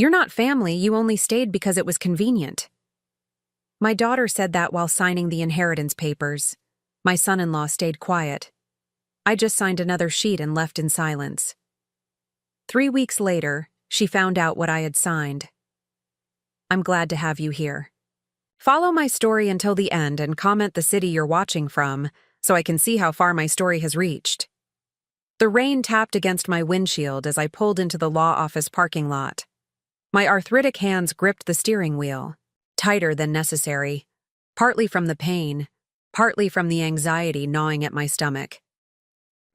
You're not family, you only stayed because it was convenient. My daughter said that while signing the inheritance papers. My son-in-law stayed quiet. I just signed another sheet and left in silence. 3 weeks later, she found out what I had signed. I'm glad to have you here. Follow my story until the end and comment the city you're watching from so I can see how far my story has reached. The rain tapped against my windshield as I pulled into the law office parking lot. My arthritic hands gripped the steering wheel, tighter than necessary, partly from the pain, partly from the anxiety gnawing at my stomach.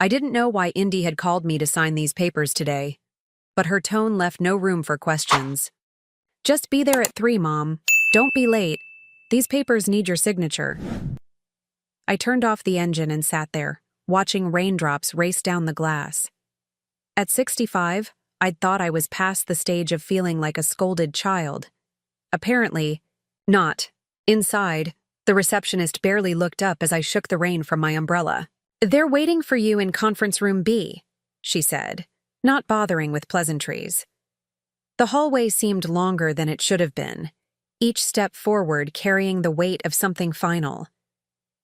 I didn't know why Indy had called me to sign these papers today, but her tone left no room for questions. Just be there at 3, Mom. Don't be late. These papers need your signature. I turned off the engine and sat there, watching raindrops race down the glass. At 65, I'd thought I was past the stage of feeling like a scolded child. Apparently, not. Inside, the receptionist barely looked up as I shook the rain from my umbrella. They're waiting for you in conference room B, she said, not bothering with pleasantries. The hallway seemed longer than it should have been, each step forward carrying the weight of something final.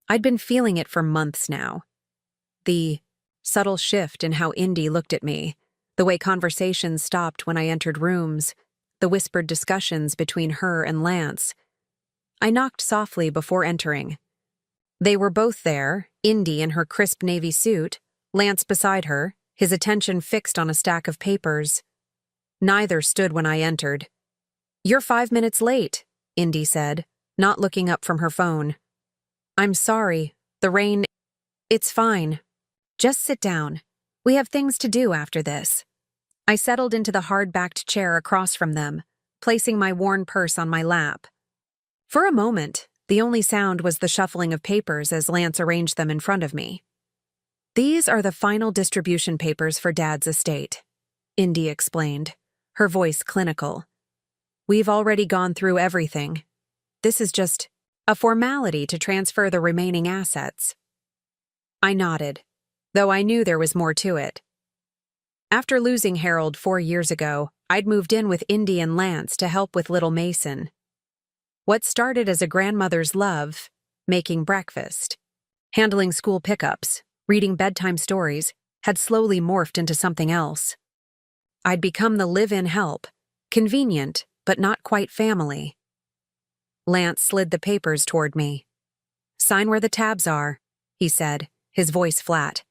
I'd been feeling it for months now. The subtle shift in how Indy looked at me, the way conversations stopped when I entered rooms, the whispered discussions between her and Lance. I knocked softly before entering. They were both there, Indy in her crisp navy suit, Lance beside her, his attention fixed on a stack of papers. Neither stood when I entered. You're 5 minutes late, Indy said, not looking up from her phone. I'm sorry, the rain... It's fine. Just sit down. We have things to do after this. I settled into the hard-backed chair across from them, placing my worn purse on my lap. For a moment, the only sound was the shuffling of papers as Lance arranged them in front of me. These are the final distribution papers for Dad's estate, Indy explained, her voice clinical. We've already gone through everything. This is just a formality to transfer the remaining assets. I nodded, though I knew there was more to it. After losing Harold 4 years ago, I'd moved in with Indy and Lance to help with little Mason. What started as a grandmother's love, making breakfast, handling school pickups, reading bedtime stories, had slowly morphed into something else. I'd become the live-in help, convenient, but not quite family. Lance slid the papers toward me. Sign where the tabs are, he said, his voice flat.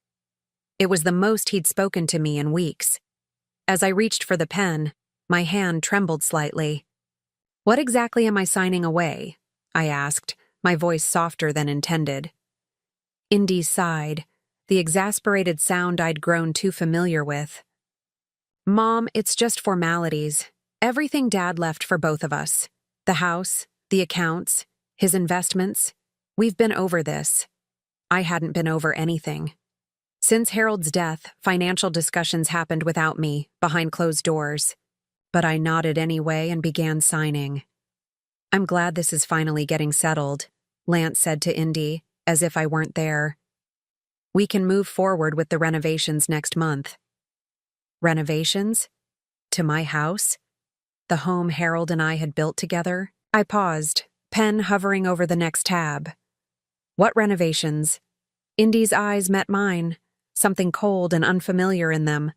It was the most he'd spoken to me in weeks. As I reached for the pen, my hand trembled slightly. What exactly am I signing away? I asked, my voice softer than intended. Indy sighed, the exasperated sound I'd grown too familiar with. Mom, it's just formalities. Everything Dad left for both of us. The house, the accounts, his investments. We've been over this. I hadn't been over anything. Since Harold's death, financial discussions happened without me, behind closed doors. But I nodded anyway and began signing. I'm glad this is finally getting settled, Lance said to Indy, as if I weren't there. We can move forward with the renovations next month. Renovations? To my house? The home Harold and I had built together? I paused, pen hovering over the next tab. What renovations? Indy's eyes met mine, something cold and unfamiliar in them.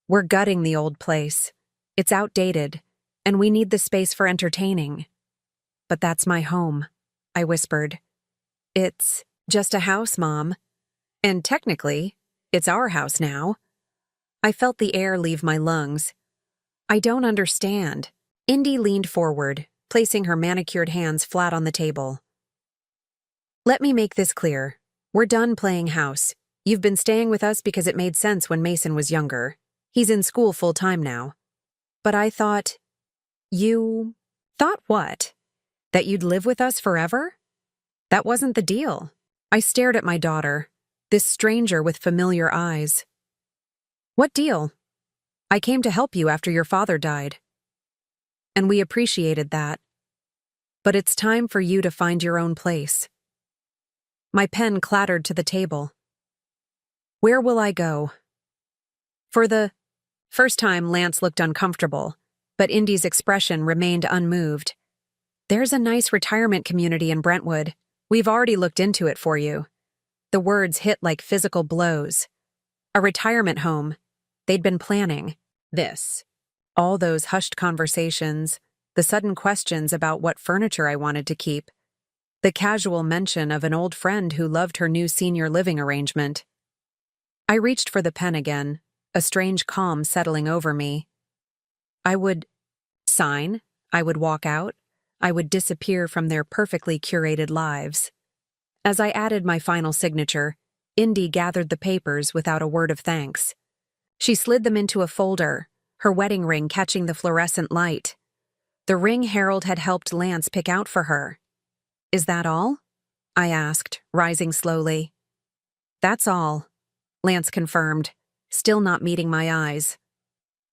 We're gutting the old place. It's outdated, and we need the space for entertaining. But that's my home, I whispered. It's just a house, Mom. And technically, it's our house now. I felt the air leave my lungs. I don't understand. Indy leaned forward, placing her manicured hands flat on the table. Let me make this clear. We're done playing house. You've been staying with us because it made sense when Mason was younger. He's in school full-time now. But I thought... You... Thought what? That you'd live with us forever? That wasn't the deal. I stared at my daughter, this stranger with familiar eyes. What deal? I came to help you after your father died. And we appreciated that. But it's time for you to find your own place. My pen clattered to the table. Where will I go? For the first time, Lance looked uncomfortable, but Indy's expression remained unmoved. "There's a nice retirement community in Brentwood. We've already looked into it for you." The words hit like physical blows. A retirement home. They'd been planning this. All those hushed conversations, the sudden questions about what furniture I wanted to keep, the casual mention of an old friend who loved her new senior living arrangement. I reached for the pen again, a strange calm settling over me. I would sign, I would walk out, I would disappear from their perfectly curated lives. As I added my final signature, Indy gathered the papers without a word of thanks. She slid them into a folder, her wedding ring catching the fluorescent light. The ring Harold had helped Lance pick out for her. "Is that all?" I asked, rising slowly. "That's all," Lance confirmed, still not meeting my eyes.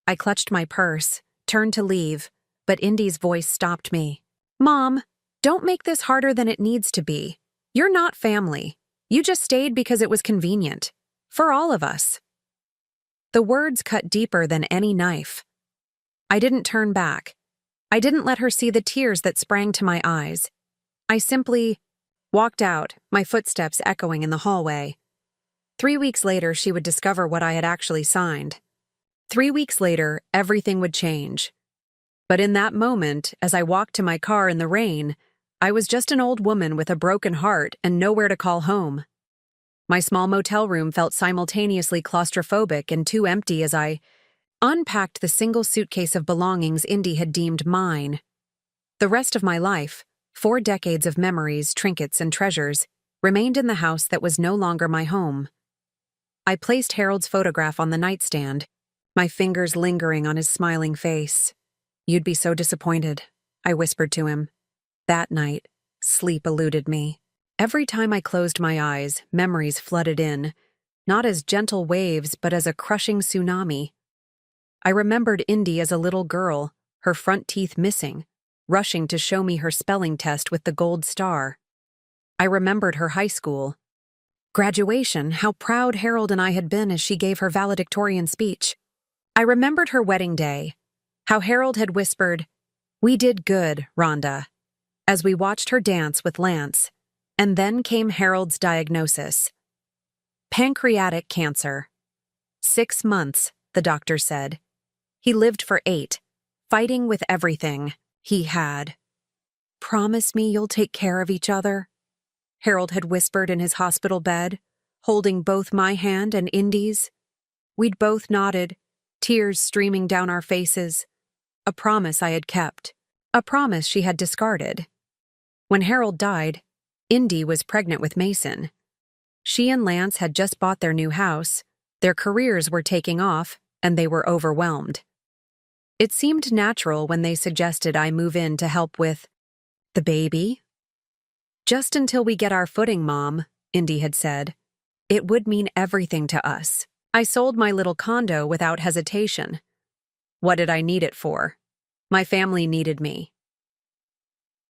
I clutched my purse, turned to leave, but Indy's voice stopped me. "Mom, don't make this harder than it needs to be. You're not family. You just stayed because it was convenient. For all of us." The words cut deeper than any knife. I didn't turn back. I didn't let her see the tears that sprang to my eyes. I simply walked out, my footsteps echoing in the hallway. 3 weeks later, she would discover what I had actually signed. 3 weeks later, everything would change. But in that moment, as I walked to my car in the rain, I was just an old woman with a broken heart and nowhere to call home. My small motel room felt simultaneously claustrophobic and too empty as I unpacked the single suitcase of belongings Indy had deemed mine. The rest of my life, 4 decades of memories, trinkets, and treasures, remained in the house that was no longer my home. I placed Harold's photograph on the nightstand, my fingers lingering on his smiling face. "You'd be so disappointed," I whispered to him. That night, sleep eluded me. Every time I closed my eyes, memories flooded in, not as gentle waves but as a crushing tsunami. I remembered Indy as a little girl, her front teeth missing, rushing to show me her spelling test with the gold star. I remembered her high school graduation, how proud Harold and I had been as she gave her valedictorian speech. I remembered her wedding day, how Harold had whispered, "We did good, Rhonda," as we watched her dance with Lance. And then came Harold's diagnosis. Pancreatic cancer. 6 months, the doctor said. He lived for 8, fighting with everything he had. "Promise me you'll take care of each other," Harold had whispered in his hospital bed, holding both my hand and Indy's. We'd both nodded, tears streaming down our faces. A promise I had kept, a promise she had discarded. When Harold died, Indy was pregnant with Mason. She and Lance had just bought their new house, their careers were taking off, and they were overwhelmed. It seemed natural when they suggested I move in to help with the baby. "Just until we get our footing, Mom," Indy had said. "It would mean everything to us." I sold my little condo without hesitation. What did I need it for? My family needed me.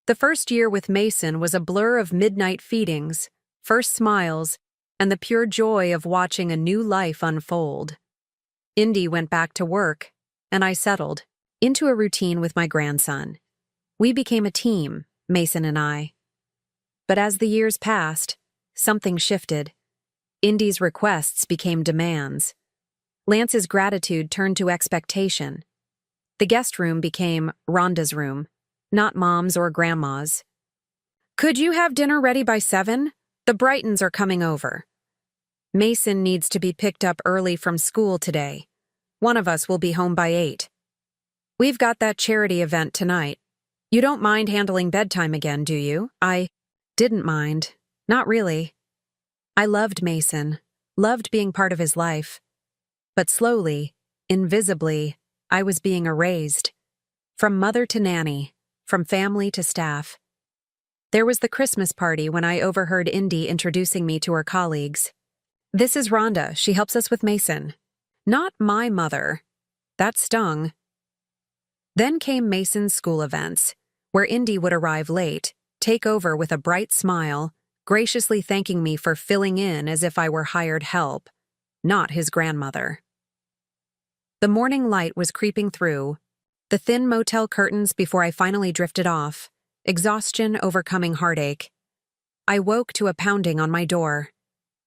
The first year with Mason was a blur of midnight feedings, first smiles, and the pure joy of watching a new life unfold. Indy went back to work, and I settled into a routine with my grandson. We became a team, Mason and I. But as the years passed, something shifted. Indy's requests became demands. Lance's gratitude turned to expectation. The guest room became Rhonda's room, not Mom's or Grandma's. "Could you have dinner ready by 7? The Brightons are coming over. Mason needs to be picked up early from school today. One of us will be home by 8. We've got that charity event tonight. You don't mind handling bedtime again, do you?" I didn't mind. Not really. I loved Mason, loved being part of his life. But slowly, invisibly, I was being erased. From mother to nanny, from family to staff. There was the Christmas party when I overheard Indy introducing me to her colleagues. "This is Rhonda, she helps us with Mason." Not my mother. That stung. Then came Mason's school events, where Indy would arrive late, take over with a bright smile, graciously thanking me for filling in as if I were hired help, not his grandmother. The morning light was creeping through, The thin motel curtains before I finally drifted off, exhaustion overcoming heartache. I woke to a pounding on my door.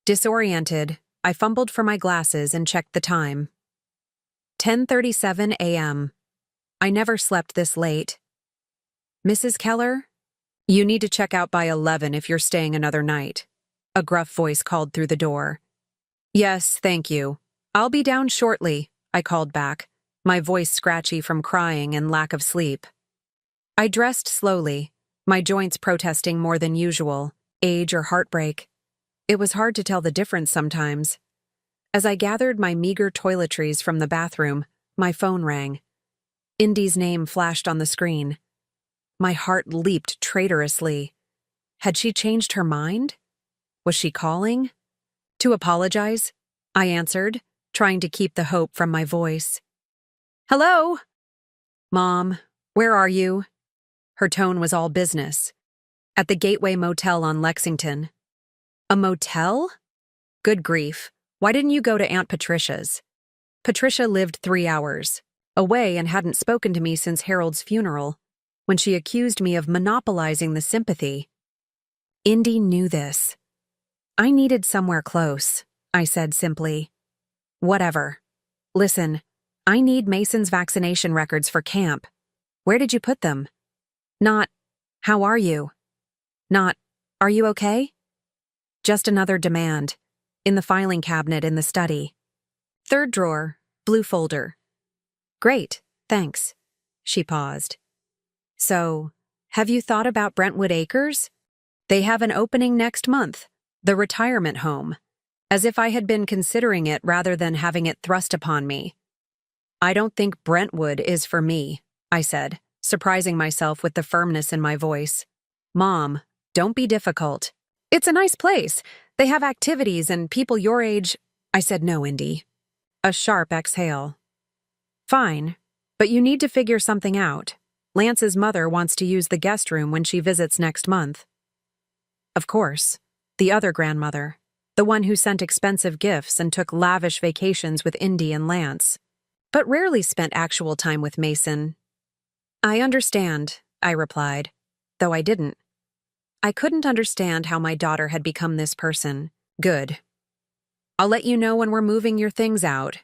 Disoriented, I fumbled for my glasses and checked the time. 10:37 a.m. I never slept this late. Mrs. Keller? You need to check out by 11 if you're staying another night. A gruff voice called through the door. Yes, thank you. I'll be down shortly, I called back, my voice scratchy from crying and lack of sleep. I dressed slowly, my joints protesting more than usual, age or heartbreak. It was hard to tell the difference sometimes. As I gathered my meager toiletries from the bathroom, my phone rang. Indy's name flashed on the screen. My heart leaped traitorously. Had she changed her mind? Was she calling? To apologize? I answered, trying to keep the hope from my voice. Hello? Mom, where are you? Her tone was all business. At the Gateway Motel on Lexington. A motel? Good grief. Why didn't you go to Aunt Patricia's? Patricia lived 3 hours away and hadn't spoken to me since Harold's funeral, when she accused me of monopolizing the sympathy. Indy knew this. I needed somewhere close, I said simply. Whatever. Listen, I need Mason's vaccination records for camp. Where did you put them? Not, how are you? Not, are you okay? Just another demand. In the filing cabinet in the study. Third drawer, blue folder. Great, thanks. She paused. So, have you thought about Brentwood Acres? They have an opening next month, the retirement home, as if I had been considering it rather than having it thrust upon me. I don't think Brentwood is for me, I said, surprising myself with the firmness in my voice. Mom, don't be difficult. It's a nice place. They have activities and people your age. I said no, Indy. A sharp exhale. Fine, but you need to figure something out. Lance's mother wants to use the guest room when she visits next month. Of course, the other grandmother, the one who sent expensive gifts and took lavish vacations with Indy and Lance, but rarely spent actual time with Mason. I understand, I replied, though I didn't. I couldn't understand how my daughter had become this person. Good. I'll let you know when we're moving your things out.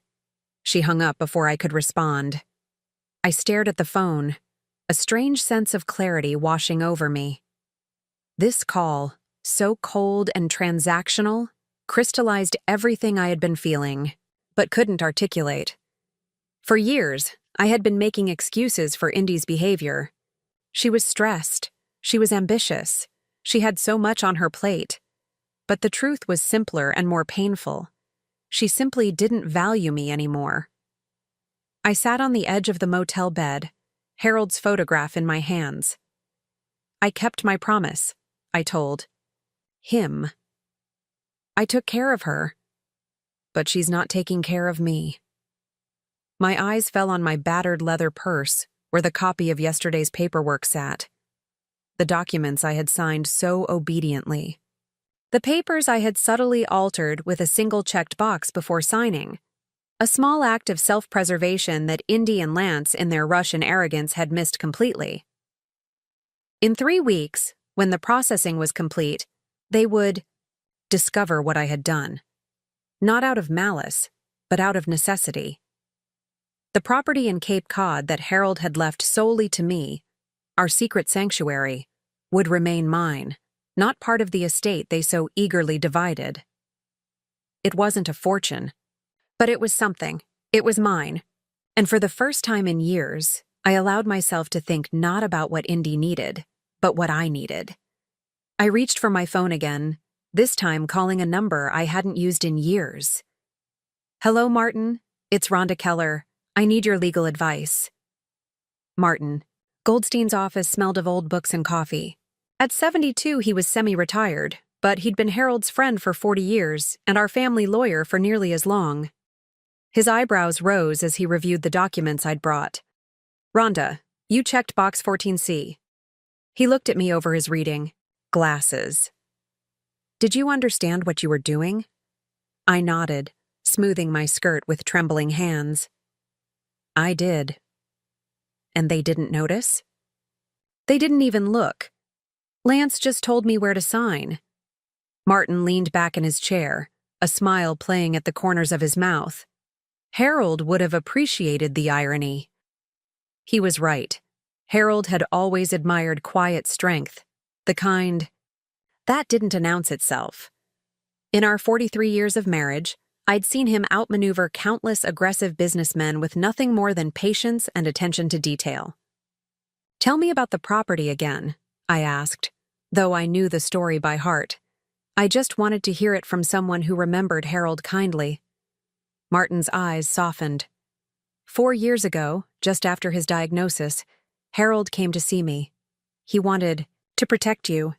She hung up before I could respond. I stared at the phone, a strange sense of clarity washing over me. This call, so cold and transactional, crystallized everything I had been feeling, but couldn't articulate. For years, I had been making excuses for Indy's behavior. She was stressed. She was ambitious. She had so much on her plate. But the truth was simpler and more painful. She simply didn't value me anymore. I sat on the edge of the motel bed, Harold's photograph in my hands. I kept my promise, I told him. I took care of her, but she's not taking care of me. My eyes fell on my battered leather purse, where the copy of yesterday's paperwork sat. The documents I had signed so obediently. The papers I had subtly altered with a single checked box before signing. A small act of self-preservation that Indy and Lance, in their rush and arrogance, had missed completely. In 3 weeks, when the processing was complete, they would discover what I had done. Not out of malice, but out of necessity. The property in Cape Cod that Harold had left solely to me, our secret sanctuary, would remain mine, not part of the estate they so eagerly divided. It wasn't a fortune, but it was something. It was mine. And for the first time in years, I allowed myself to think not about what Indy needed, but what I needed. I reached for my phone again, this time calling a number I hadn't used in years. Hello, Martin. It's Rhonda Keller. I need your legal advice. Martin. Goldstein's office smelled of old books and coffee. At 72, he was semi-retired, but he'd been Harold's friend for 40 years and our family lawyer for nearly as long. His eyebrows rose as he reviewed the documents I'd brought. Rhonda, you checked box 14C. He looked at me over his reading. Glasses. Did you understand what you were doing? I nodded, smoothing my skirt with trembling hands. I did. and they didn't notice? They didn't even look. Lance just told me where to sign. Martin leaned back in his chair, a smile playing at the corners of his mouth. Harold would have appreciated the irony. He was right. Harold had always admired quiet strength, the kind that didn't announce itself. In our 43 years of marriage, I'd seen him outmaneuver countless aggressive businessmen with nothing more than patience and attention to detail. "Tell me about the property again," I asked, though I knew the story by heart. I just wanted to hear it from someone who remembered Harold kindly. Martin's eyes softened. 4 years ago, just after his diagnosis, Harold came to see me. He wanted to protect you.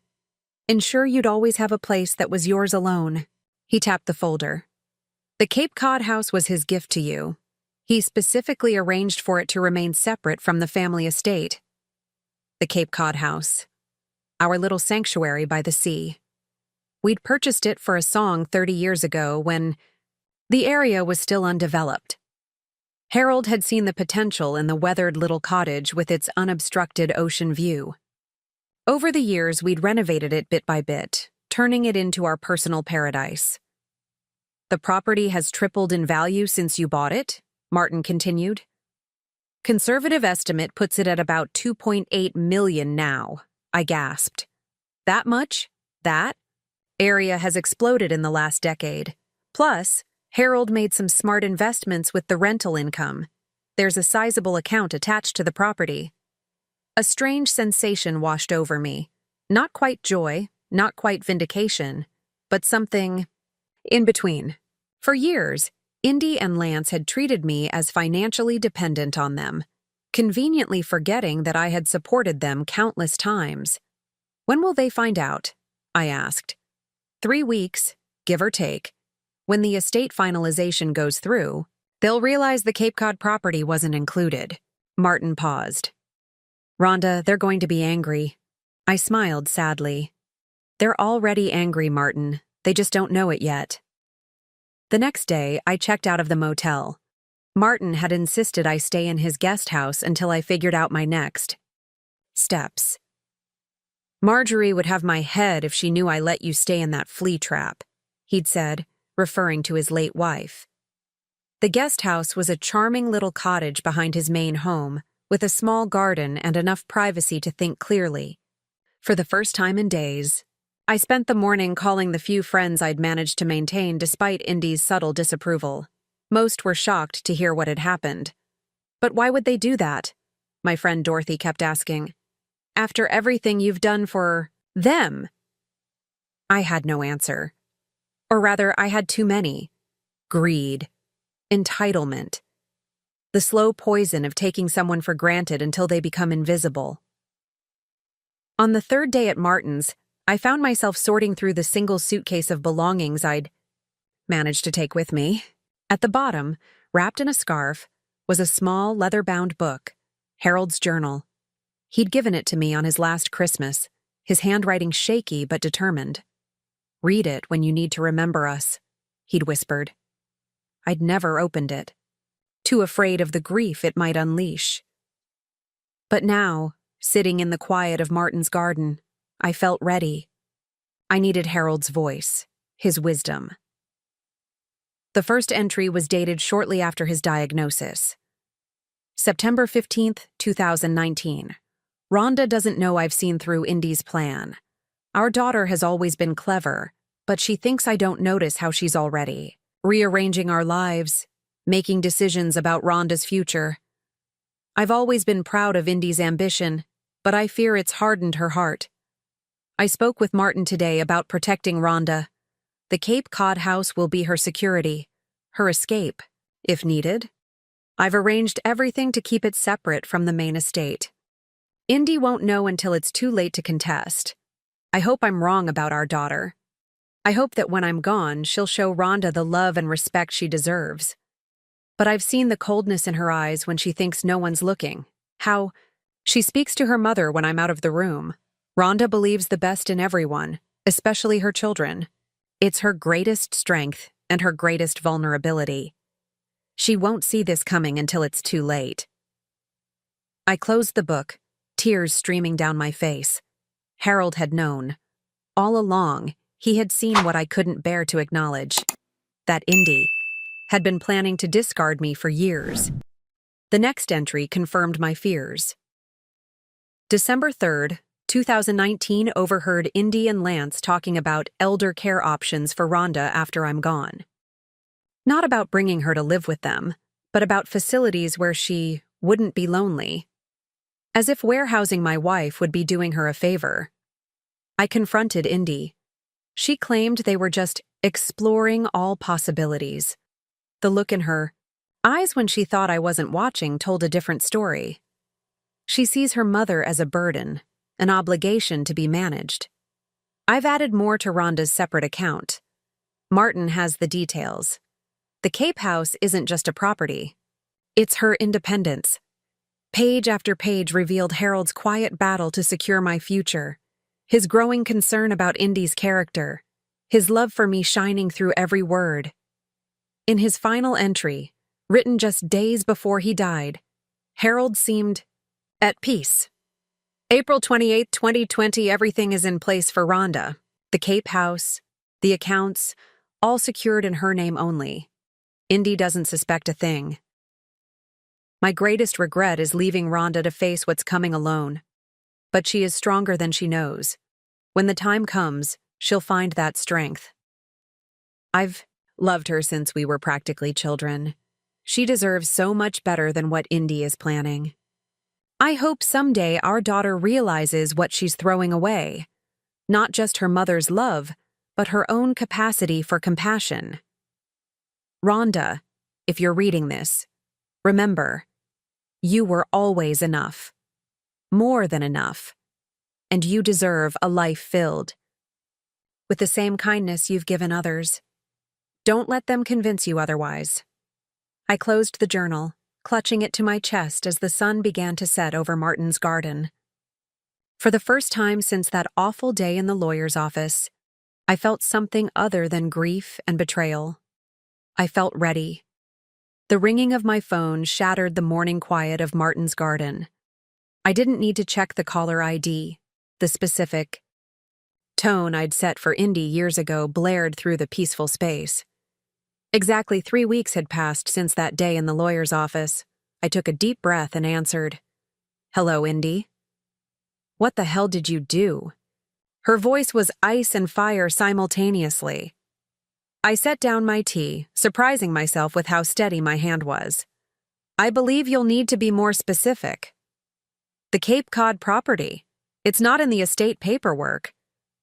Ensure you'd always have a place that was yours alone. He tapped the folder. The Cape Cod house was his gift to you. He specifically arranged for it to remain separate from the family estate. The Cape Cod house. Our little sanctuary by the sea. We'd purchased it for a song 30 years ago when the area was still undeveloped. Harold had seen the potential in the weathered little cottage with its unobstructed ocean view. Over the years, we'd renovated it bit by bit, turning it into our personal paradise. "The property has tripled in value since you bought it," Martin continued. "Conservative estimate puts it at about $2.8 million now," I gasped. "That much? That? Area has exploded in the last decade. Plus, Harold made some smart investments with the rental income. There's a sizable account attached to the property." A strange sensation washed over me. Not quite joy, not quite vindication, but something in between. For years, Indy and Lance had treated me as financially dependent on them, conveniently forgetting that I had supported them countless times. "When will they find out?" I asked. 3 weeks, give or take. When the estate finalization goes through, they'll realize the Cape Cod property wasn't included. Martin paused. "Rhonda, they're going to be angry." I smiled sadly. "They're already angry, Martin. They just don't know it yet." The next day, I checked out of the motel. Martin had insisted I stay in his guest house until I figured out my next steps. "Marjorie would have my head if she knew I let you stay in that flea trap," he'd said, referring to his late wife. The guest house was a charming little cottage behind his main home, with a small garden and enough privacy to think clearly. For the first time in days, I spent the morning calling the few friends I'd managed to maintain despite Indy's subtle disapproval. Most were shocked to hear what had happened. "But why would they do that?" my friend Dorothy kept asking. "After everything you've done for them." I had no answer. Or rather, I had too many. Greed. Entitlement. The slow poison of taking someone for granted until they become invisible. On the 3rd day at Martin's, I found myself sorting through the single suitcase of belongings I'd managed to take with me. At the bottom, wrapped in a scarf, was a small leather-bound book, Harold's journal. He'd given it to me on his last Christmas, his handwriting shaky but determined. "Read it when you need to remember us," he'd whispered. I'd never opened it, too afraid of the grief it might unleash. But now, sitting in the quiet of Martin's garden, I felt ready. I needed Harold's voice, his wisdom. The first entry was dated shortly after his diagnosis. September 15th, 2019. "Rhonda doesn't know I've seen through Indy's plan. Our daughter has always been clever, but she thinks I don't notice how she's already rearranging our lives, making decisions about Rhonda's future. I've always been proud of Indy's ambition, but I fear it's hardened her heart. I spoke with Martin today about protecting Rhonda. The Cape Cod house will be her security, her escape, if needed. I've arranged everything to keep it separate from the main estate. Indy won't know until it's too late to contest. I hope I'm wrong about our daughter. I hope that when I'm gone, she'll show Rhonda the love and respect she deserves. But I've seen the coldness in her eyes when she thinks no one's looking. How she speaks to her mother when I'm out of the room. Rhonda believes the best in everyone, especially her children. It's her greatest strength and her greatest vulnerability. She won't see this coming until it's too late. I closed the book, tears streaming down my face. Harold had known. All along, he had seen what I couldn't bear to acknowledge. That Indy had been planning to discard me for years. The next entry confirmed my fears. December 3rd, 2019 overheard Indy and Lance talking about elder care options for Rhonda after I'm gone. Not about bringing her to live with them, but about facilities where she wouldn't be lonely. As if warehousing my wife would be doing her a favor. I confronted Indy. She claimed they were just exploring all possibilities. The look in her eyes when she thought I wasn't watching told a different story. She sees her mother as a burden, an obligation to be managed. I've added more to Rhonda's separate account. Martin has the details. The Cape House isn't just a property. It's her independence. Page after page revealed Harold's quiet battle to secure my future, his growing concern about Indy's character, his love for me shining through every word. In his final entry, written just days before he died, Harold seemed at peace. April 28, 2020, everything is in place for Rhonda. The Cape House, the accounts, all secured in her name only. Indy doesn't suspect a thing. My greatest regret is leaving Rhonda to face what's coming alone. But she is stronger than she knows. When the time comes, she'll find that strength. I've loved her since we were practically children. She deserves so much better than what Indy is planning. I hope someday our daughter realizes what she's throwing away. Not just her mother's love, but her own capacity for compassion. Rhonda, if you're reading this, remember, you were always enough. More than enough. And you deserve a life filled with the same kindness you've given others. Don't let them convince you otherwise. I closed the journal, clutching it to my chest as the sun began to set over Martin's garden. For the first time since that awful day in the lawyer's office, I felt something other than grief and betrayal. I felt ready. The ringing of my phone shattered the morning quiet of Martin's garden. I didn't need to check the caller ID. The specific tone I'd set for Indy years ago blared through the peaceful space. Exactly 3 weeks had passed since that day in the lawyer's office. I took a deep breath and answered, "Hello, Indy." "What the hell did you do?" Her voice was ice and fire simultaneously. I set down my tea, surprising myself with how steady my hand was. "I believe you'll need to be more specific." "The Cape Cod property. It's not in the estate paperwork.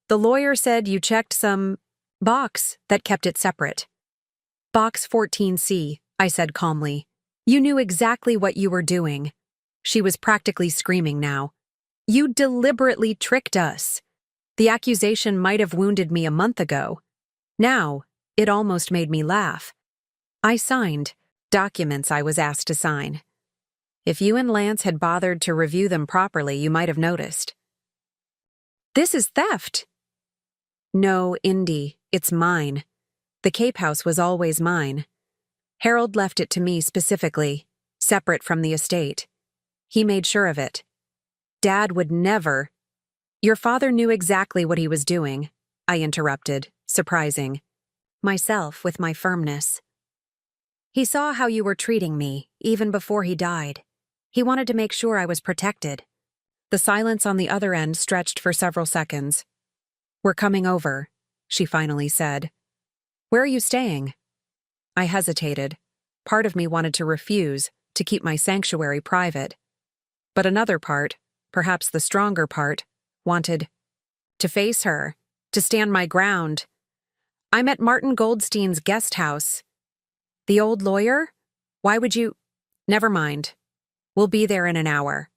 The lawyer said you checked some box that kept it separate." "Box 14C, I said calmly. "You knew exactly what you were doing." She was practically screaming now. "You deliberately tricked us. The accusation might have wounded me a month ago. Now, it almost made me laugh. I signed documents I was asked to sign. If you and Lance had bothered to review them properly, you might have noticed." "This is theft." "No, Indy, it's mine. The Cape House was always mine. Harold left it to me specifically, separate from the estate. He made sure of it. Dad would never—" "Your father knew exactly what he was doing," I interrupted, surprising myself with my firmness. "He saw how you were treating me, even before he died. He wanted to make sure I was protected." The silence on the other end stretched for several seconds. "We're coming over," she finally said. "Where are you staying?" I hesitated. Part of me wanted to refuse, to keep my sanctuary private. But another part, perhaps the stronger part, wanted to face her, to stand my ground. "I'm at Martin Goldstein's guest house." "The old lawyer? Why would you—" "Never mind. We'll be there in an hour."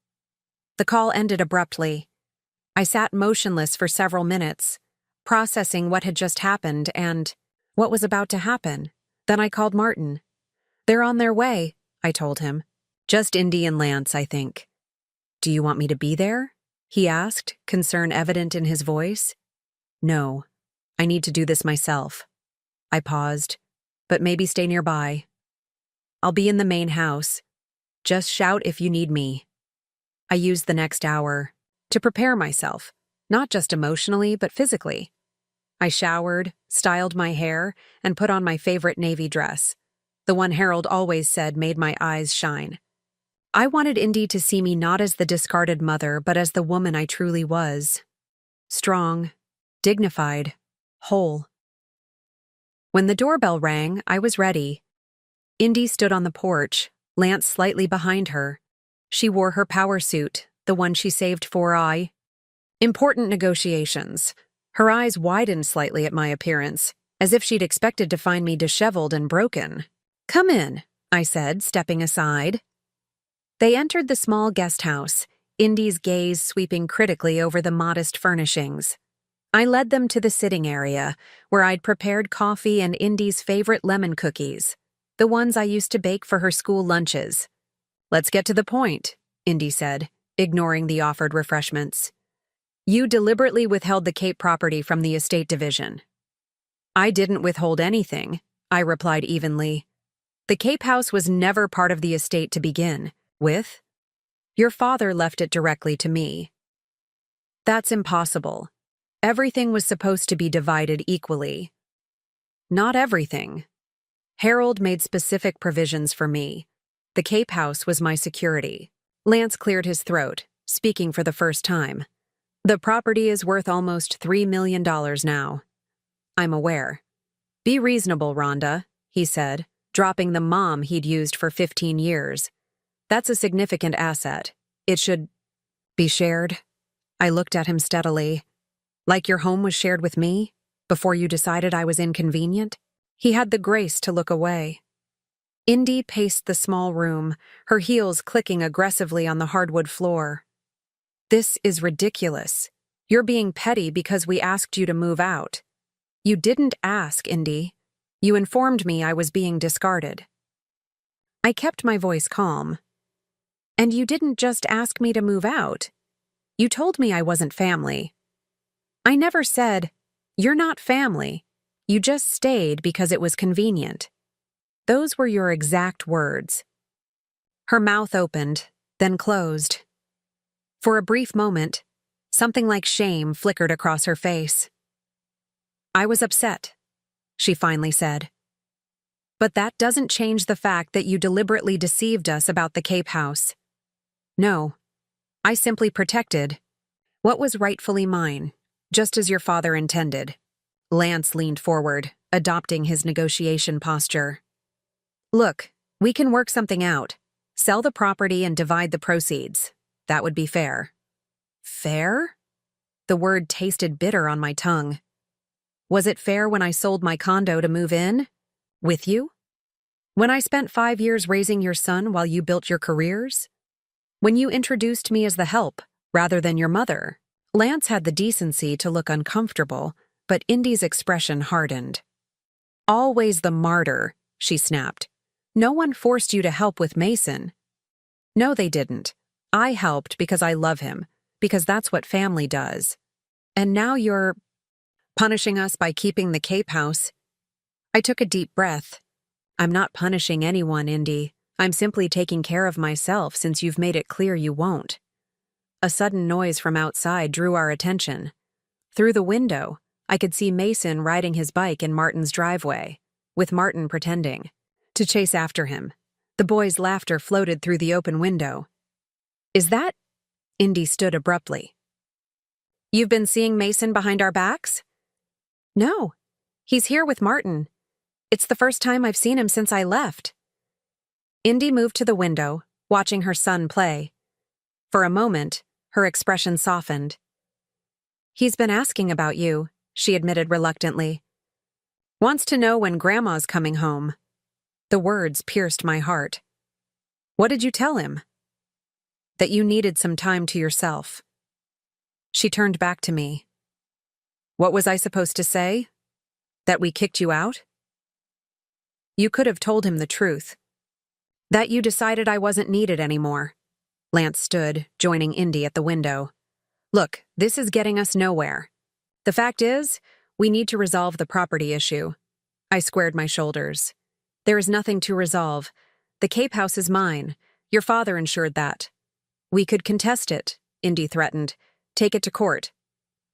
The call ended abruptly. I sat motionless for several minutes, processing what had just happened and what was about to happen. Then I called Martin. "They're on their way," I told him. "Just Indy and Lance, I think." "Do you want me to be there?" he asked, concern evident in his voice. "No. I need to do this myself." I paused. "But maybe stay nearby." "I'll be in the main house. Just shout if you need me." I used the next hour to prepare myself, not just emotionally, but physically. I showered, styled my hair, and put on my favorite navy dress, the one Harold always said made my eyes shine. I wanted Indy to see me not as the discarded mother, but as the woman I truly was. Strong, dignified, whole. When the doorbell rang, I was ready. Indy stood on the porch, Lance slightly behind her. She wore her power suit, the one she saved for important negotiations. Her eyes widened slightly at my appearance, as if she'd expected to find me disheveled and broken. "Come in," I said, stepping aside. They entered the small guest house, Indy's gaze sweeping critically over the modest furnishings. I led them to the sitting area, where I'd prepared coffee and Indy's favorite lemon cookies, the ones I used to bake for her school lunches. "Let's get to the point," Indy said, ignoring the offered refreshments. "You deliberately withheld the Cape property from the estate division." "I didn't withhold anything," I replied evenly. "The Cape house was never part of the estate to begin with. Your father left it directly to me." "That's impossible. Everything was supposed to be divided equally." "Not everything. Harold made specific provisions for me. The Cape house was my security." Lance cleared his throat, speaking for the first time. "The property is worth almost $3 million now." "I'm aware." "Be reasonable, Rhonda," he said, dropping the mom he'd used for 15 years. "That's a significant asset. It should be shared." I looked at him steadily. "Like your home was shared with me, before you decided I was inconvenient?" He had the grace to look away. Indy paced the small room, her heels clicking aggressively on the hardwood floor. "This is ridiculous. You're being petty because we asked you to move out." "You didn't ask, Indy. You informed me I was being discarded." I kept my voice calm. "And you didn't just ask me to move out. You told me I wasn't family." "I never said, 'You're not family.' You just stayed because it was convenient." "Those were your exact words." Her mouth opened, then closed. For a brief moment, something like shame flickered across her face. "I was upset," she finally said. "But that doesn't change the fact that you deliberately deceived us about the Cape house." "No, I simply protected what was rightfully mine, just as your father intended." Lance leaned forward, adopting his negotiation posture. "Look, we can work something out. Sell the property and divide the proceeds. That would be fair." "Fair?" The word tasted bitter on my tongue. "Was it fair when I sold my condo to move in? With you? When I spent 5 years raising your son while you built your careers? When you introduced me as the help, rather than your mother?" Lance had the decency to look uncomfortable, but Indy's expression hardened. "Always the martyr," she snapped. "No one forced you to help with Mason." "No, they didn't. I helped because I love him, because that's what family does. And now you're punishing us by keeping the Cape house." I took a deep breath. "I'm not punishing anyone, Indy. I'm simply taking care of myself since you've made it clear you won't." A sudden noise from outside drew our attention. Through the window, I could see Mason riding his bike in Martin's driveway, with Martin pretending to chase after him. The boys' laughter floated through the open window. "Is that—" Indy stood abruptly. "You've been seeing Mason behind our backs?" "No. He's here with Martin. It's the first time I've seen him since I left." Indy moved to the window, watching her son play. For a moment, her expression softened. "He's been asking about you," she admitted reluctantly. "Wants to know when Grandma's coming home." The words pierced my heart. "What did you tell him?" "That you needed some time to yourself." She turned back to me. "What was I supposed to say? That we kicked you out?" "You could have told him the truth. That you decided I wasn't needed anymore." Lance stood, joining Indy at the window. "Look, this is getting us nowhere. The fact is, we need to resolve the property issue." I squared my shoulders. "There is nothing to resolve. The Cape house is mine. Your father ensured that." We could contest it, Indy threatened. Take it to court.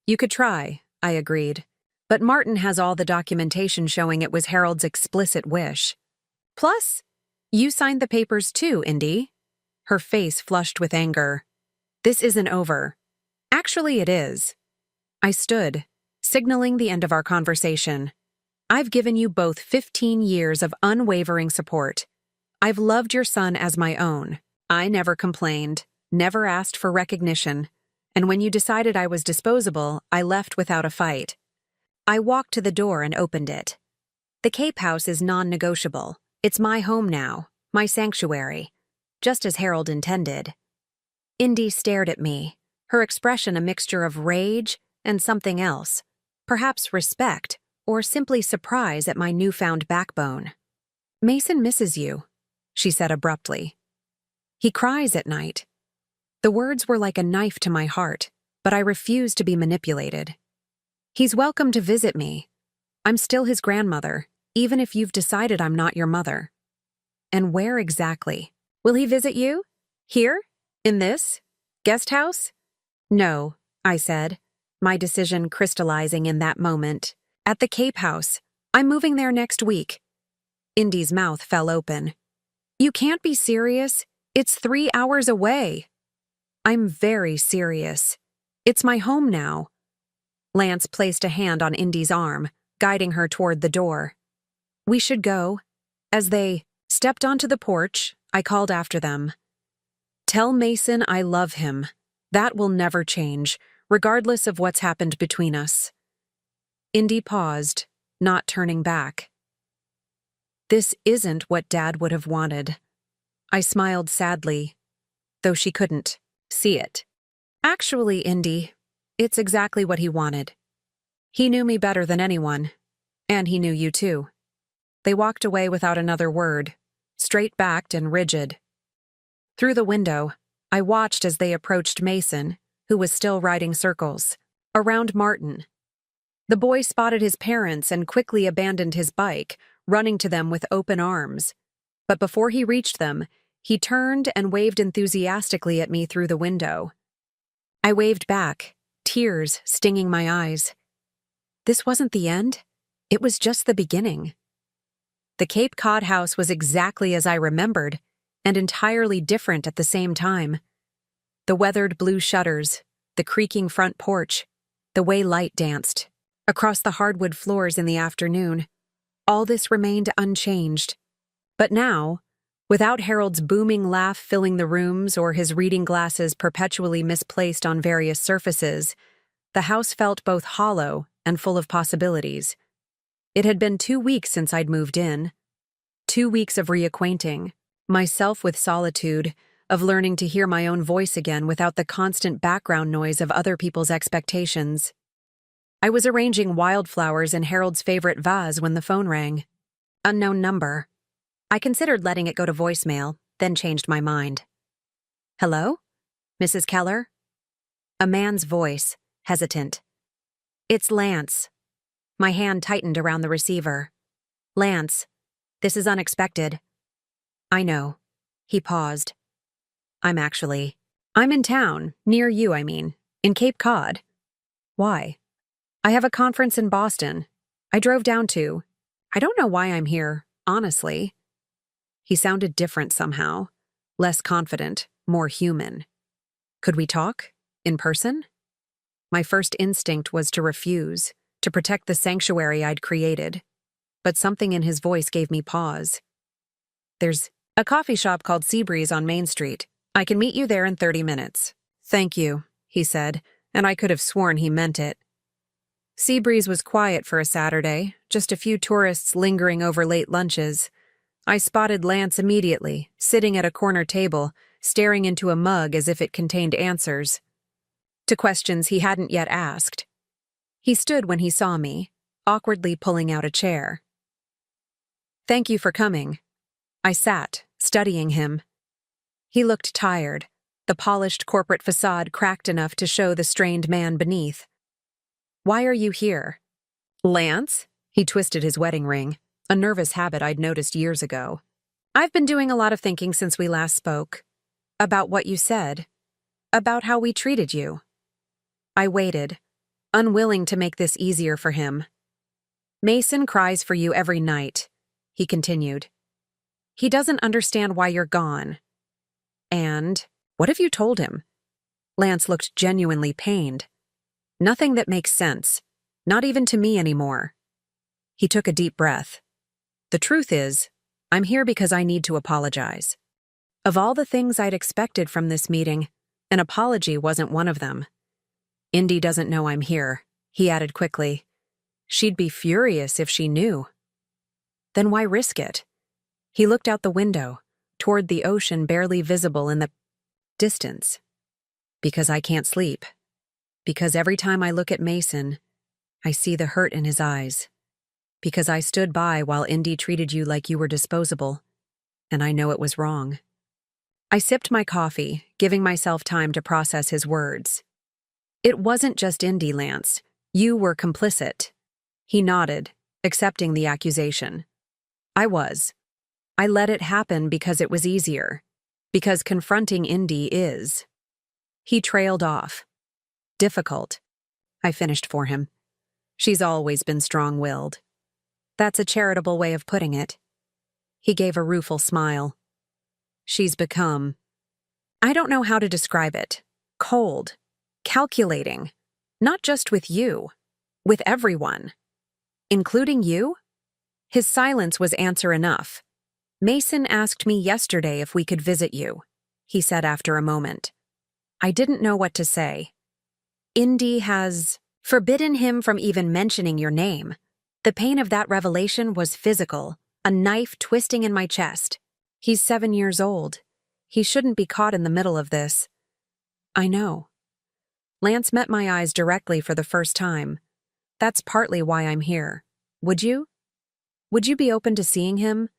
You could try, I agreed. But Martin has all the documentation showing it was Harold's explicit wish. Plus, you signed the papers too, Indy. Her face flushed with anger. This isn't over. Actually, it is. I stood, signaling the end of our conversation. I've given you both 15 years of unwavering support. I've loved your son as my own. I never complained, never asked for recognition, and when you decided I was disposable, I left without a fight. I walked to the door and opened it. The Cape House is non-negotiable. It's my home now, my sanctuary, just as Harold intended. Indy stared at me, her expression a mixture of rage and something else, perhaps respect or simply surprise at my newfound backbone. Mason misses you, she said abruptly. He cries at night. The words were like a knife to my heart, but I refused to be manipulated. He's welcome to visit me. I'm still his grandmother, even if you've decided I'm not your mother. And where exactly? Will he visit you? Here? In this? Guest house? No, I said, my decision crystallizing in that moment. At the Cape House. I'm moving there next week. Indy's mouth fell open. You can't be serious. It's 3 hours away. I'm very serious. It's my home now. Lance placed a hand on Indy's arm, guiding her toward the door. We should go. As they stepped onto the porch, I called after them. Tell Mason I love him. That will never change, regardless of what's happened between us. Indy paused, not turning back. This isn't what Dad would have wanted. I smiled sadly, though she couldn't see it. Actually, Indy, it's exactly what he wanted. He knew me better than anyone, and he knew you too. They walked away without another word, straight-backed and rigid. Through the window, I watched as they approached Mason, who was still riding circles, around Martin. The boy spotted his parents and quickly abandoned his bike, running to them with open arms. But before he reached them, he turned and waved enthusiastically at me through the window. I waved back, tears stinging my eyes. This wasn't the end. It was just the beginning. The Cape Cod house was exactly as I remembered, and entirely different at the same time. The weathered blue shutters, the creaking front porch, the way light danced across the hardwood floors in the afternoon. All this remained unchanged. But now, without Harold's booming laugh filling the rooms or his reading glasses perpetually misplaced on various surfaces, the house felt both hollow and full of possibilities. It had been 2 weeks since I'd moved in. 2 weeks of reacquainting myself with solitude, of learning to hear my own voice again without the constant background noise of other people's expectations. I was arranging wildflowers in Harold's favorite vase when the phone rang. Unknown number. I considered letting it go to voicemail, then changed my mind. Hello? Mrs. Keller? A man's voice, hesitant. It's Lance. My hand tightened around the receiver. Lance, this is unexpected. I know. He paused. I'm in town, near you, I mean, in Cape Cod. Why? I have a conference in Boston. I drove down to. I don't know why I'm here, honestly. He sounded different somehow, less confident, more human. Could we talk? In person? My first instinct was to refuse, to protect the sanctuary I'd created. But something in his voice gave me pause. There's a coffee shop called Seabreeze on Main Street. I can meet you there in 30 minutes. Thank you, he said, and I could have sworn he meant it. Seabreeze was quiet for a Saturday, just a few tourists lingering over late lunches. I spotted Lance immediately, sitting at a corner table, staring into a mug as if it contained answers to questions he hadn't yet asked. He stood when he saw me, awkwardly pulling out a chair. Thank you for coming. I sat, studying him. He looked tired, the polished corporate facade cracked enough to show the strained man beneath. Why are you here? Lance? He twisted his wedding ring, a nervous habit I'd noticed years ago. I've been doing a lot of thinking since we last spoke. About what you said. About how we treated you. I waited, unwilling to make this easier for him. Mason cries for you every night, he continued. He doesn't understand why you're gone. And what have you told him? Lance looked genuinely pained. Nothing that makes sense, not even to me anymore. He took a deep breath. The truth is, I'm here because I need to apologize. Of all the things I'd expected from this meeting, an apology wasn't one of them. Indy doesn't know I'm here, he added quickly. She'd be furious if she knew. Then why risk it? He looked out the window, toward the ocean barely visible in the distance. Because I can't sleep. Because every time I look at Mason, I see the hurt in his eyes. Because I stood by while Indy treated you like you were disposable, and I know it was wrong. I sipped my coffee, giving myself time to process his words. It wasn't just Indy, Lance. You were complicit. He nodded, accepting the accusation. I was. I let it happen because it was easier. Because confronting Indy is. He trailed off. Difficult. I finished for him. She's always been strong-willed. That's a charitable way of putting it. He gave a rueful smile. She's become. I don't know how to describe it. Cold. Calculating. Not just with you. With everyone. Including you? His silence was answer enough. Mason asked me yesterday if we could visit you, he said after a moment. I didn't know what to say. Indy has forbidden him from even mentioning your name. The pain of that revelation was physical, a knife twisting in my chest. He's 7 years old. He shouldn't be caught in the middle of this. I know. Lance met my eyes directly for the first time. That's partly why I'm here. Would you? Would you be open to seeing him?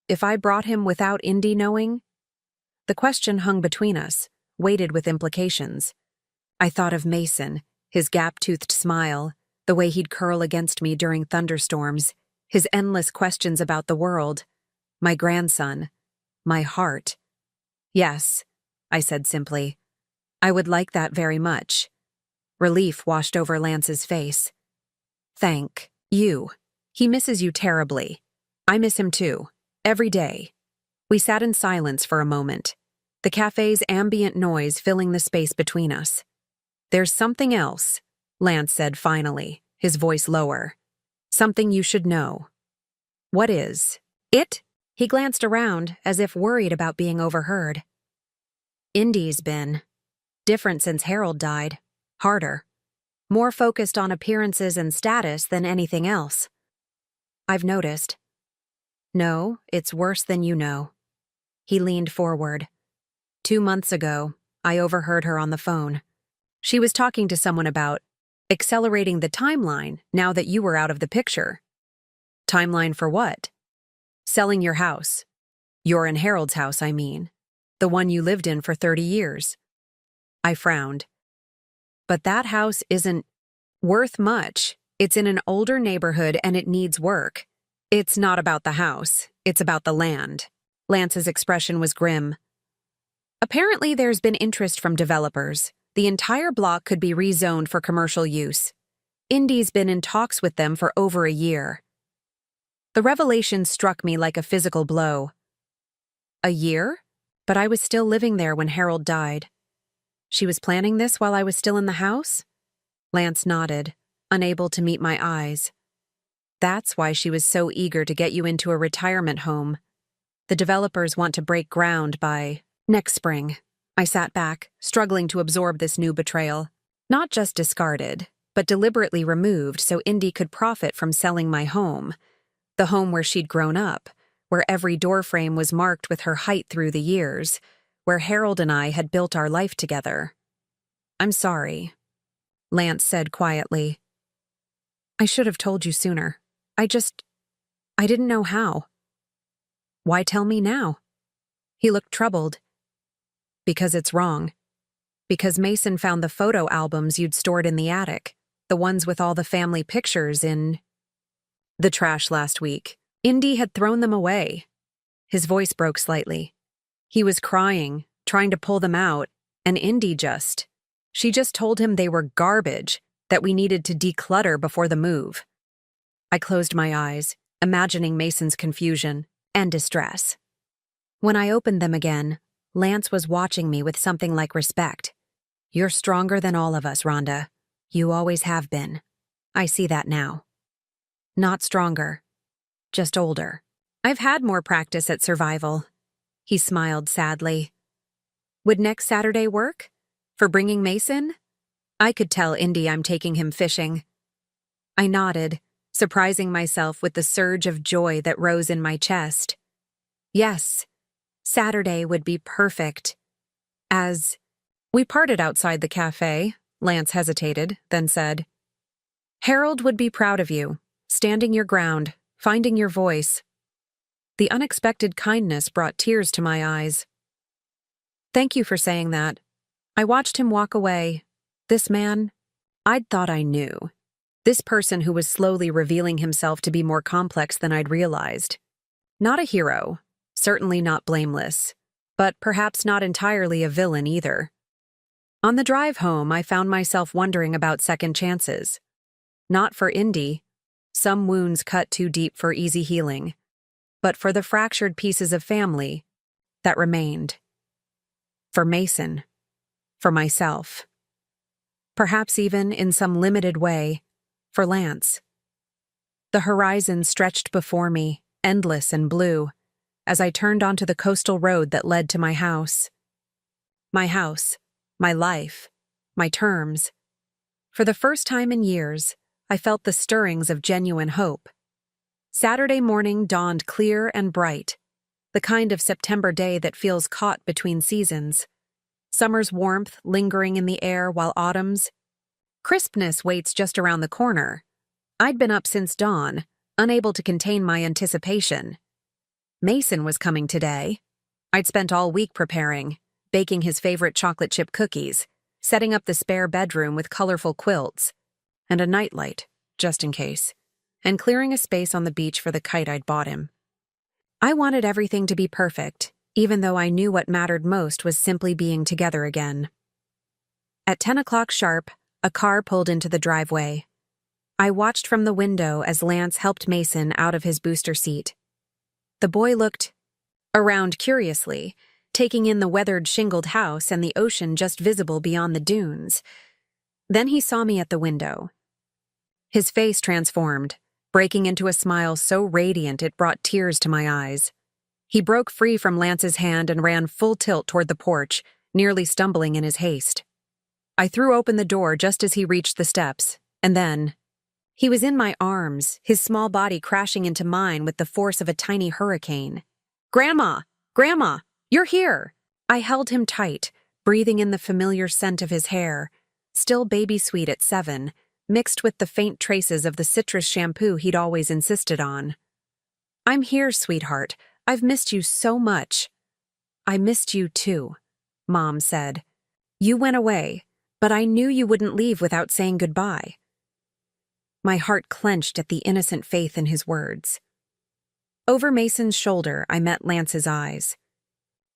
If I brought him without Indy knowing? The question hung between us, weighted with implications. I thought of Mason, his gap-toothed smile, the way he'd curl against me during thunderstorms, his endless questions about the world, my grandson, my heart. Yes, I said simply. I would like that very much. Relief washed over Lance's face. Thank you. He misses you terribly. I miss him too, every day. We sat in silence for a moment, the cafe's ambient noise filling the space between us. There's something else, Lance said finally, his voice lower. Something you should know. What is it? He glanced around, as if worried about being overheard. Indy's been different since Harold died. Harder. More focused on appearances and status than anything else. I've noticed. No, it's worse than you know. He leaned forward. 2 months ago, I overheard her on the phone. She was talking to someone about accelerating the timeline now that you were out of the picture. Timeline for what? Selling your house. Your and Harold's house, I mean. The one you lived in for 30 years. I frowned. But that house isn't worth much. It's in an older neighborhood and it needs work. It's not about the house. It's about the land. Lance's expression was grim. Apparently there's been interest from developers. The entire block could be rezoned for commercial use. Indy's been in talks with them for over a year. The revelation struck me like a physical blow. A year? But I was still living there when Harold died. She was planning this while I was still in the house? Lance nodded, unable to meet my eyes. That's why she was so eager to get you into a retirement home. The developers want to break ground by next spring. I sat back, struggling to absorb this new betrayal. Not just discarded, but deliberately removed so Indy could profit from selling my home. The home where she'd grown up, where every doorframe was marked with her height through the years, where Harold and I had built our life together. I'm sorry, Lance said quietly. I should have told you sooner. I didn't know how. Why tell me now? He looked troubled. Because it's wrong. Because Mason found the photo albums you'd stored in the attic, the ones with all the family pictures in the trash last week. Indy had thrown them away. His voice broke slightly. He was crying, trying to pull them out, And she just told him they were garbage, that we needed to declutter before the move. I closed my eyes, imagining Mason's confusion and distress. When I opened them again, Lance was watching me with something like respect. "You're stronger than all of us, Rhonda. You always have been. I see that now." "Not stronger, just older. I've had more practice at survival." He smiled sadly. "Would next Saturday work? For bringing Mason?" I could tell Indy I'm taking him fishing. I nodded, surprising myself with the surge of joy that rose in my chest. Yes, Saturday would be perfect. As we parted outside the cafe, Lance hesitated, then said, "Harold would be proud of you, standing your ground, finding your voice." The unexpected kindness brought tears to my eyes. "Thank you for saying that." I watched him walk away. This man, I'd thought I knew. This person who was slowly revealing himself to be more complex than I'd realized. Not a hero, certainly not blameless, but perhaps not entirely a villain either. On the drive home, I found myself wondering about second chances. Not for Indy, some wounds cut too deep for easy healing, but for the fractured pieces of family that remained. For Mason, for myself. Perhaps even, in some limited way, for Lance. The horizon stretched before me, endless and blue, as I turned onto the coastal road that led to my house. My house, my life, my terms. For the first time in years, I felt the stirrings of genuine hope. Saturday morning dawned clear and bright, the kind of September day that feels caught between seasons. Summer's warmth lingering in the air while autumn's crispness waits just around the corner. I'd been up since dawn, unable to contain my anticipation. Mason was coming today. I'd spent all week preparing, baking his favorite chocolate chip cookies, setting up the spare bedroom with colorful quilts, and a nightlight, just in case, and clearing a space on the beach for the kite I'd bought him. I wanted everything to be perfect, even though I knew what mattered most was simply being together again. At 10 o'clock sharp, a car pulled into the driveway. I watched from the window as Lance helped Mason out of his booster seat. The boy looked around curiously, taking in the weathered shingled house and the ocean just visible beyond the dunes. Then he saw me at the window. His face transformed, breaking into a smile so radiant it brought tears to my eyes. He broke free from Lance's hand and ran full tilt toward the porch, nearly stumbling in his haste. I threw open the door just as he reached the steps, and then he was in my arms, his small body crashing into mine with the force of a tiny hurricane. "Grandma! Grandma! You're here!" I held him tight, breathing in the familiar scent of his hair, still baby sweet at 7, mixed with the faint traces of the citrus shampoo he'd always insisted on. "I'm here, sweetheart. I've missed you so much." "I missed you too," Mom said. "You went away, but I knew you wouldn't leave without saying goodbye." My heart clenched at the innocent faith in his words. Over Mason's shoulder, I met Lance's eyes.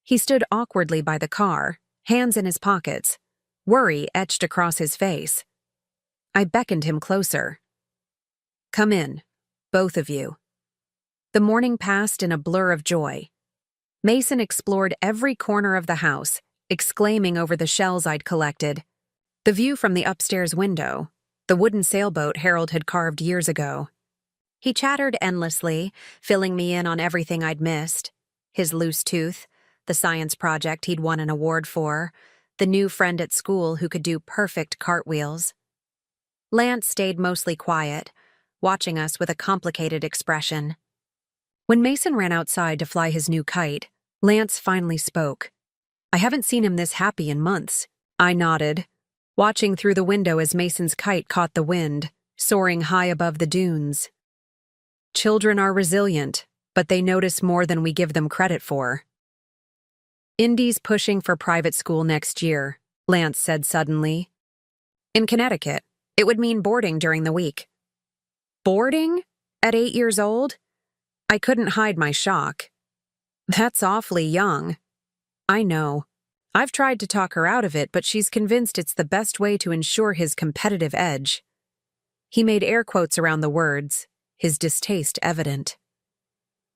He stood awkwardly by the car, hands in his pockets, worry etched across his face. I beckoned him closer. "Come in, both of you." The morning passed in a blur of joy. Mason explored every corner of the house, exclaiming over the shells I'd collected. The view from the upstairs window, the wooden sailboat Harold had carved years ago. He chattered endlessly, filling me in on everything I'd missed. His loose tooth, the science project he'd won an award for, the new friend at school who could do perfect cartwheels. Lance stayed mostly quiet, watching us with a complicated expression. When Mason ran outside to fly his new kite, Lance finally spoke. "I haven't seen him this happy in months." I nodded, watching through the window as Mason's kite caught the wind, soaring high above the dunes. Children are resilient, but they notice more than we give them credit for. "Indy's pushing for private school next year," Lance said suddenly. "In Connecticut, it would mean boarding during the week." "Boarding? At 8 years old?" I couldn't hide my shock. "That's awfully young." "I know. I've tried to talk her out of it, but she's convinced it's the best way to ensure his competitive edge. He made air quotes around the words, his distaste evident.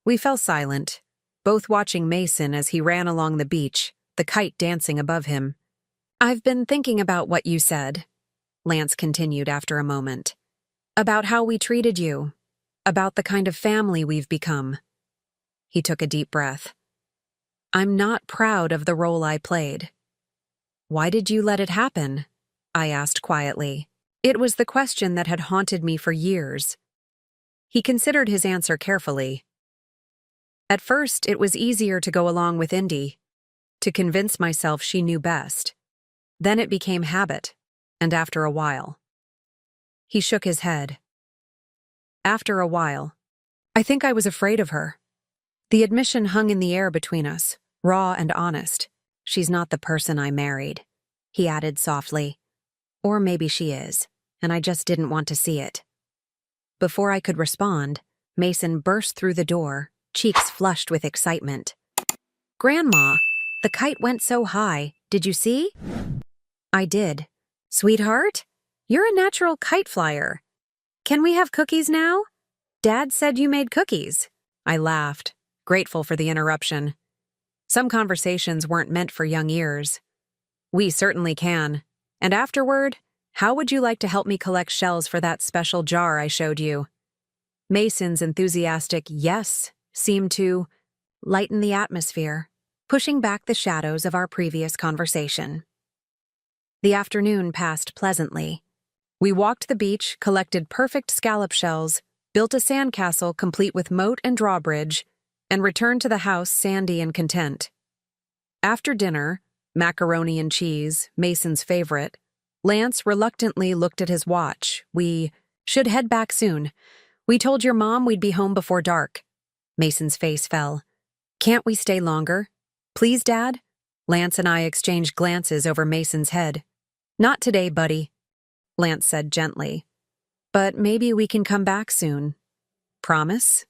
We fell silent, both watching Mason as he ran along the beach, the kite dancing above him. I've been thinking about what you said, Lance continued after a moment. About how we treated you. About the kind of family we've become. He took a deep breath. I'm not proud of the role I played. Why did you let it happen? I asked quietly. It was the question that had haunted me for years. He considered his answer carefully. At first, it was easier to go along with Indy, to convince myself she knew best. Then it became habit, and after a while. He shook his head. After a while, I think I was afraid of her. The admission hung in the air between us, raw and honest. She's not the person I married, he added softly. Or maybe she is, and I just didn't want to see it. Before I could respond, Mason burst through the door, cheeks flushed with excitement. Grandma, the kite went so high, did you see? I did. Sweetheart, you're a natural kite flyer. Can we have cookies now? Dad said you made cookies. I laughed, grateful for the interruption. Some conversations weren't meant for young ears. We certainly can. And afterward, how would you like to help me collect shells for that special jar I showed you? Mason's enthusiastic yes seemed to lighten the atmosphere, pushing back the shadows of our previous conversation. The afternoon passed pleasantly. We walked the beach, collected perfect scallop shells, built a sandcastle complete with moat and drawbridge, and returned to the house sandy and content. After dinner, macaroni and cheese, Mason's favorite, Lance reluctantly looked at his watch. We should head back soon. We told your mom we'd be home before dark. Mason's face fell. Can't we stay longer? Please, Dad? Lance and I exchanged glances over Mason's head. Not today, buddy, Lance said gently. But maybe we can come back soon. Promise?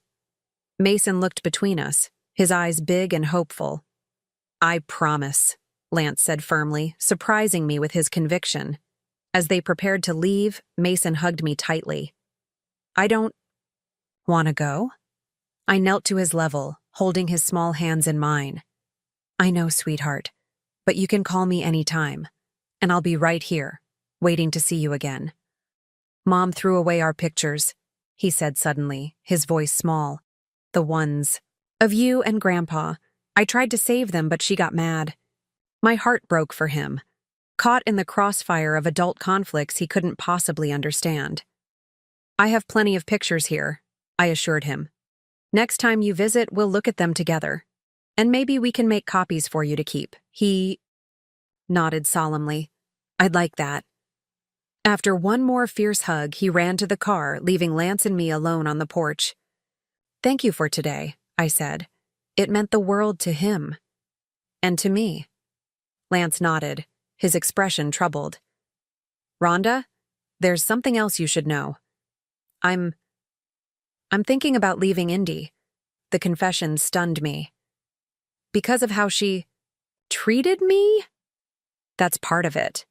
Mason looked between us, his eyes big and hopeful. I promise, Lance said firmly, surprising me with his conviction. As they prepared to leave, Mason hugged me tightly. I don't want to go? I knelt to his level, holding his small hands in mine. I know, sweetheart, but you can call me any time, and I'll be right here, waiting to see you again. Mom threw away our pictures, he said suddenly, his voice small. The ones of you and Grandpa. I tried to save them, but she got mad. My heart broke for him, caught in the crossfire of adult conflicts he couldn't possibly understand. I have plenty of pictures here, I assured him. Next time you visit, we'll look at them together. And maybe we can make copies for you to keep. He nodded solemnly. I'd like that. After one more fierce hug, he ran to the car, leaving Lance and me alone on the porch. Thank you for today, I said. It meant the world to him. And to me. Lance nodded, his expression troubled. Rhonda, there's something else you should know. I'm thinking about leaving Indy. The confession stunned me. Because of how she treated me? That's part of it.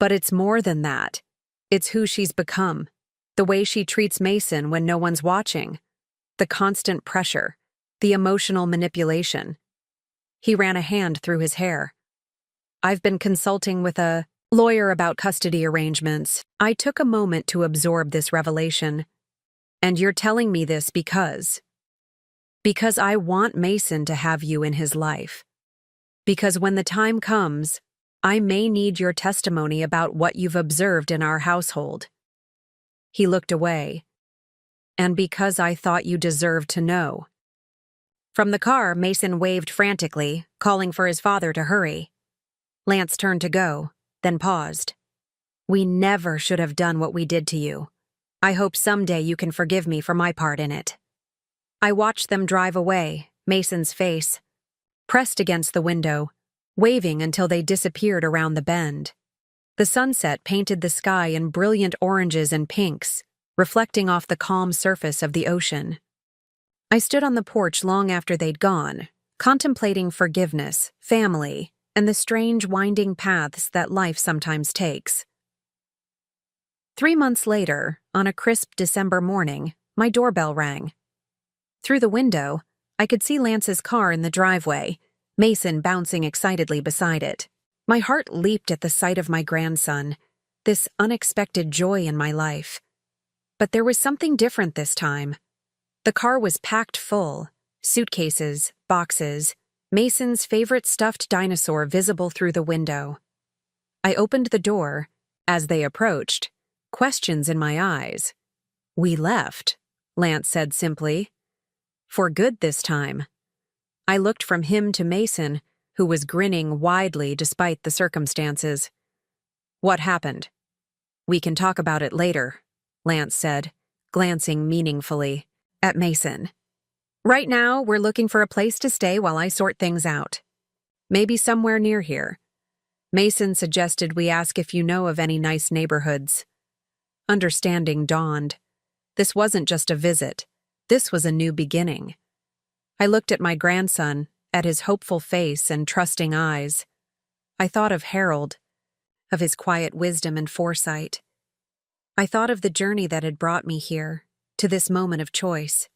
But it's more than that. It's who she's become. The way she treats Mason when no one's watching. The constant pressure. The emotional manipulation. He ran a hand through his hair. I've been consulting with a lawyer about custody arrangements. I took a moment to absorb this revelation. And you're telling me this because I want Mason to have you in his life. Because when the time comes, I may need your testimony about what you've observed in our household. He looked away. And because I thought you deserved to know. From the car, Mason waved frantically, calling for his father to hurry. Lance turned to go, then paused. We never should have done what we did to you. I hope someday you can forgive me for my part in it. I watched them drive away, Mason's face pressed against the window, waving until they disappeared around the bend. The sunset painted the sky in brilliant oranges and pinks, reflecting off the calm surface of the ocean. I stood on the porch long after they'd gone, contemplating forgiveness, family, and the strange winding paths that life sometimes takes. 3 months later, on a crisp December morning, my doorbell rang. Through the window, I could see Lance's car in the driveway, Mason bouncing excitedly beside it. My heart leaped at the sight of my grandson, this unexpected joy in my life. But there was something different this time. The car was packed full, suitcases, boxes, Mason's favorite stuffed dinosaur visible through the window. I opened the door. As they approached, questions in my eyes. "We left," Lance said simply. "For good this time." I looked from him to Mason, who was grinning widely despite the circumstances. "What happened?" "We can talk about it later," Lance said, glancing meaningfully at Mason. "Right now, we're looking for a place to stay while I sort things out. Maybe somewhere near here." Mason suggested we ask if you know of any nice neighborhoods. Understanding dawned. This wasn't just a visit. This was a new beginning. I looked at my grandson, at his hopeful face and trusting eyes. I thought of Harold, of his quiet wisdom and foresight. I thought of the journey that had brought me here, to this moment of choice.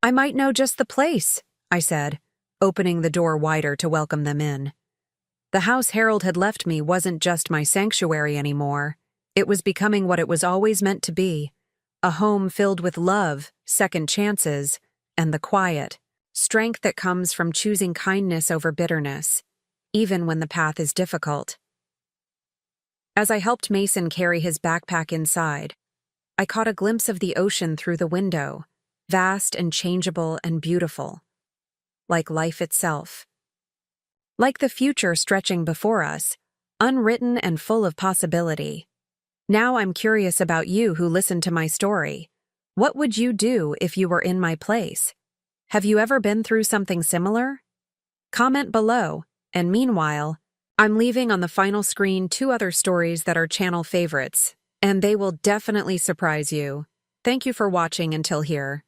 "I might know just the place," I said, opening the door wider to welcome them in. The house Harold had left me wasn't just my sanctuary anymore. It was becoming what it was always meant to be, a home filled with love, second chances, and the quiet, strength that comes from choosing kindness over bitterness, even when the path is difficult. As I helped Mason carry his backpack inside, I caught a glimpse of the ocean through the window, vast and changeable and beautiful, like life itself. Like the future stretching before us, unwritten and full of possibility. Now I'm curious about you who listened to my story. What would you do if you were in my place? Have you ever been through something similar? Comment below, and meanwhile, I'm leaving on the final screen 2 other stories that are channel favorites, and they will definitely surprise you. Thank you for watching until here.